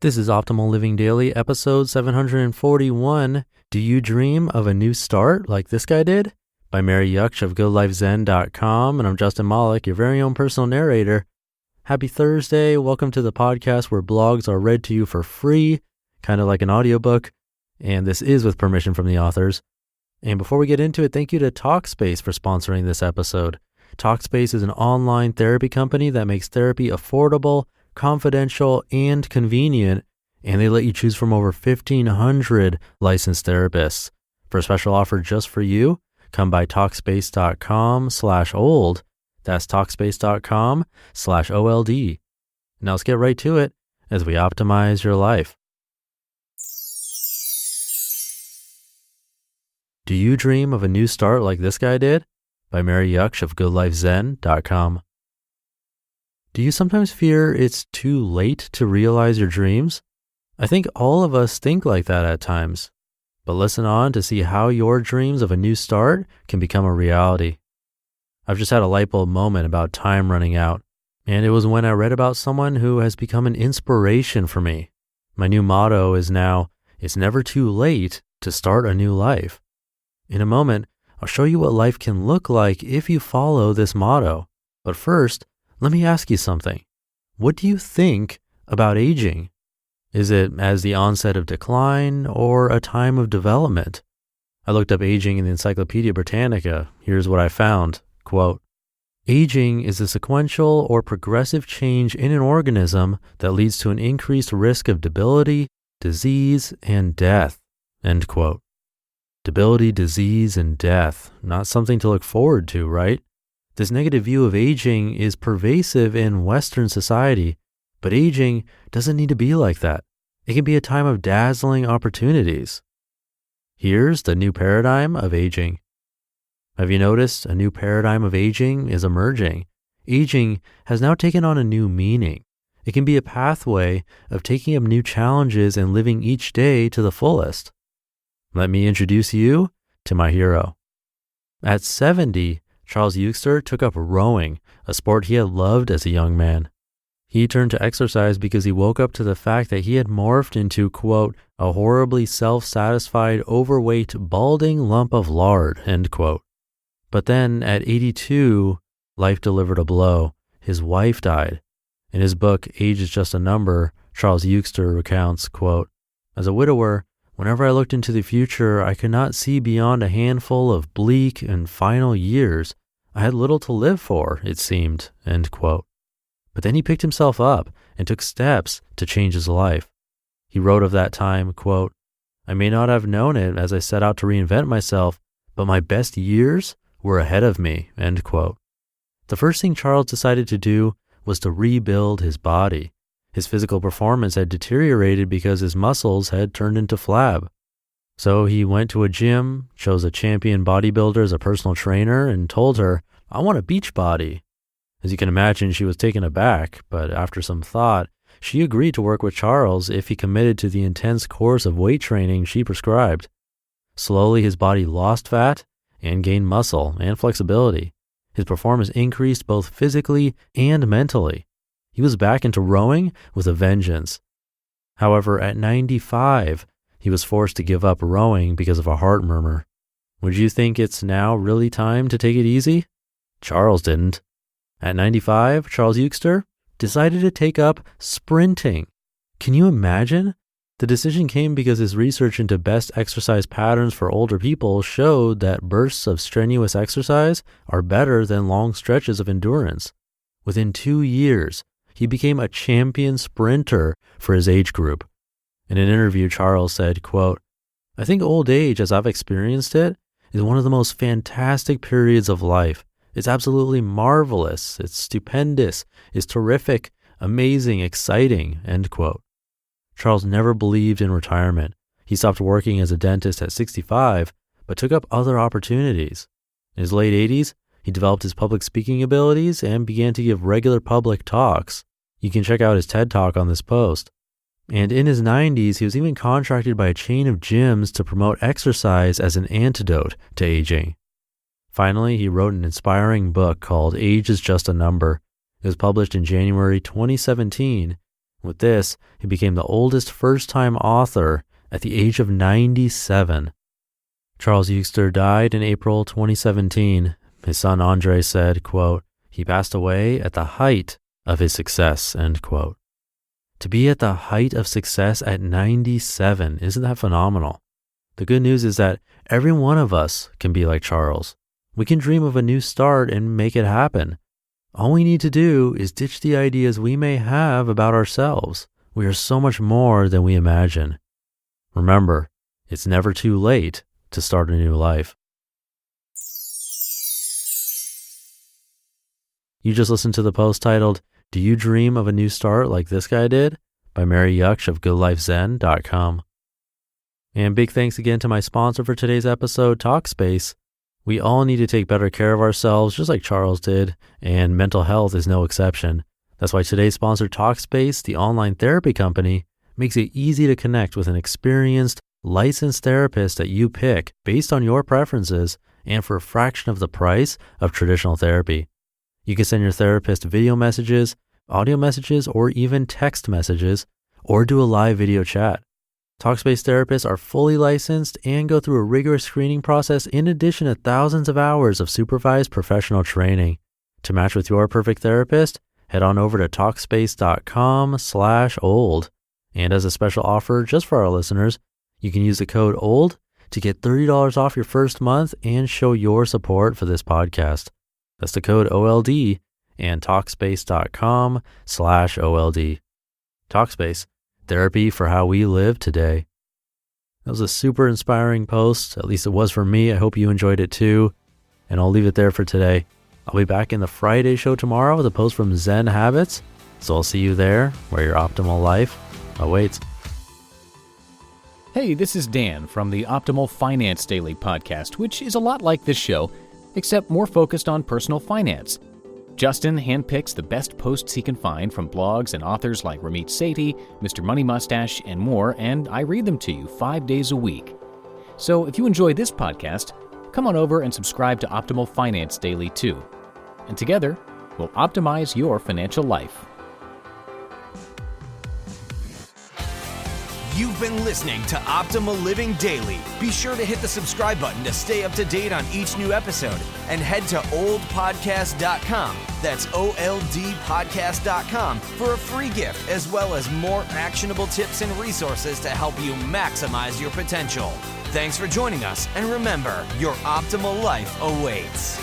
This is Optimal Living Daily, episode 741. Do you dream of a new start like this guy did? By Mary Jaksch of GoodLifeZen.com, and I'm Justin Malik, your very own personal narrator. Happy Thursday. Welcome to the podcast where blogs are read to you for free, kind of like an audiobook, and this is with permission from the authors. And before we get into it, thank you to Talkspace for sponsoring this episode. Talkspace is an online therapy company that makes therapy affordable, confidential, and convenient, and they let you choose from over 1,500 licensed therapists. For a special offer just for you, come by Talkspace.com/old. That's Talkspace.com/OLD. Now let's get right to it as we optimize your life. Do you dream of a new start like this guy did? By Mary Jaksch of GoodLifeZen.com. Do you sometimes fear it's too late to realize your dreams? I think all of us think like that at times. But listen on to see how your dreams of a new start can become a reality. I've just had a light bulb moment about time running out, and it was when I read about someone who has become an inspiration for me. My new motto is now, it's never too late to start a new life. In a moment, I'll show you what life can look like if you follow this motto. But first, let me ask you something. What do you think about aging? Is it as the onset of decline or a time of development? I looked up aging in the Encyclopedia Britannica. Here's what I found. Quote, aging is a sequential or progressive change in an organism that leads to an increased risk of debility, disease, and death. End quote. Debility, disease, and death. Not something to look forward to, right? This negative view of aging is pervasive in Western society, but aging doesn't need to be like that. It can be a time of dazzling opportunities. Here's the new paradigm of aging. Have you noticed a new paradigm of aging is emerging? Aging has now taken on a new meaning. It can be a pathway of taking up new challenges and living each day to the fullest. Let me introduce you to my hero. At 70, Charles Jaksch took up rowing, a sport he had loved as a young man. He turned to exercise because he woke up to the fact that he had morphed into, quote, a horribly self-satisfied, overweight, balding lump of lard, end quote. But then at 82, life delivered a blow. His wife died. In his book, Age is Just a Number, Charles Jaksch recounts, quote, as a widower, whenever I looked into the future, I could not see beyond a handful of bleak and final years. I had little to live for, it seemed, end quote. But then he picked himself up and took steps to change his life. He wrote of that time, quote, I may not have known it as I set out to reinvent myself, but my best years were ahead of me, end quote. The first thing Charles decided to do was to rebuild his body. His physical performance had deteriorated because his muscles had turned into flab. So he went to a gym, chose a champion bodybuilder as a personal trainer, and told her, I want a beach body. As you can imagine, she was taken aback, but after some thought, she agreed to work with Charles if he committed to the intense course of weight training she prescribed. Slowly, his body lost fat and gained muscle and flexibility. His performance increased both physically and mentally. He was back into rowing with a vengeance. However, at 95, he was forced to give up rowing because of a heart murmur. Would you think it's now really time to take it easy? Charles didn't. At 95, Charles Jaksch decided to take up sprinting. Can you imagine? The decision came because his research into best exercise patterns for older people showed that bursts of strenuous exercise are better than long stretches of endurance. Within 2 years, he became a champion sprinter for his age group. In an interview, Charles said, quote, I think old age, as I've experienced it, is one of the most fantastic periods of life. It's absolutely marvelous. It's stupendous. It's terrific, amazing, exciting, end quote. Charles never believed in retirement. He stopped working as a dentist at 65, but took up other opportunities. In his late 80s, he developed his public speaking abilities and began to give regular public talks. You can check out his TED Talk on this post. And in his 90s, he was even contracted by a chain of gyms to promote exercise as an antidote to aging. Finally, he wrote an inspiring book called Age is Just a Number. It was published in January 2017, With this, he became the oldest first-time author at the age of 97. Charles Euster died in April 2017. His son Andre said, quote, "He passed away at the height of his success," end quote. To be at the height of success at 97, isn't that phenomenal? The good news is that every one of us can be like Charles. We can dream of a new start and make it happen. All we need to do is ditch the ideas we may have about ourselves. We are so much more than we imagine. Remember, it's never too late to start a new life. You just listened to the post titled, "Do You Dream of a New Start Like This Guy Did?" by Mary Jaksch of goodlifezen.com. And big thanks again to my sponsor for today's episode, Talkspace. We all need to take better care of ourselves, just like Charles did, and mental health is no exception. That's why today's sponsor, Talkspace, the online therapy company, makes it easy to connect with an experienced, licensed therapist that you pick based on your preferences and for a fraction of the price of traditional therapy. You can send your therapist video messages, audio messages, or even text messages, or do a live video chat. Talkspace therapists are fully licensed and go through a rigorous screening process in addition to thousands of hours of supervised professional training. To match with your perfect therapist, head on over to Talkspace.com/old. And as a special offer just for our listeners, you can use the code OLD to get $30 off your first month and show your support for this podcast. That's the code OLD and Talkspace.com/OLD. Talkspace, therapy for how we live today. That was a super inspiring post. At least it was for me. I hope you enjoyed it too. And I'll leave it there for today. I'll be back in the Friday show tomorrow with a post from Zen Habits. So I'll see you there where your optimal life awaits. Hey, this is Dan from the Optimal Finance Daily podcast, which is a lot like this show, except more focused on personal finance. Justin handpicks the best posts he can find from blogs and authors like Ramit Sethi, Mr. Money Mustache, and more, and I read them to you 5 days a week. So if you enjoy this podcast, come on over and subscribe to Optimal Finance Daily too. And together, we'll optimize your financial life. You've been listening to Optimal Living Daily. Be sure to hit the subscribe button to stay up to date on each new episode and head to oldpodcast.com. That's OLDpodcast.com for a free gift as well as more actionable tips and resources to help you maximize your potential. Thanks for joining us, and remember, your optimal life awaits.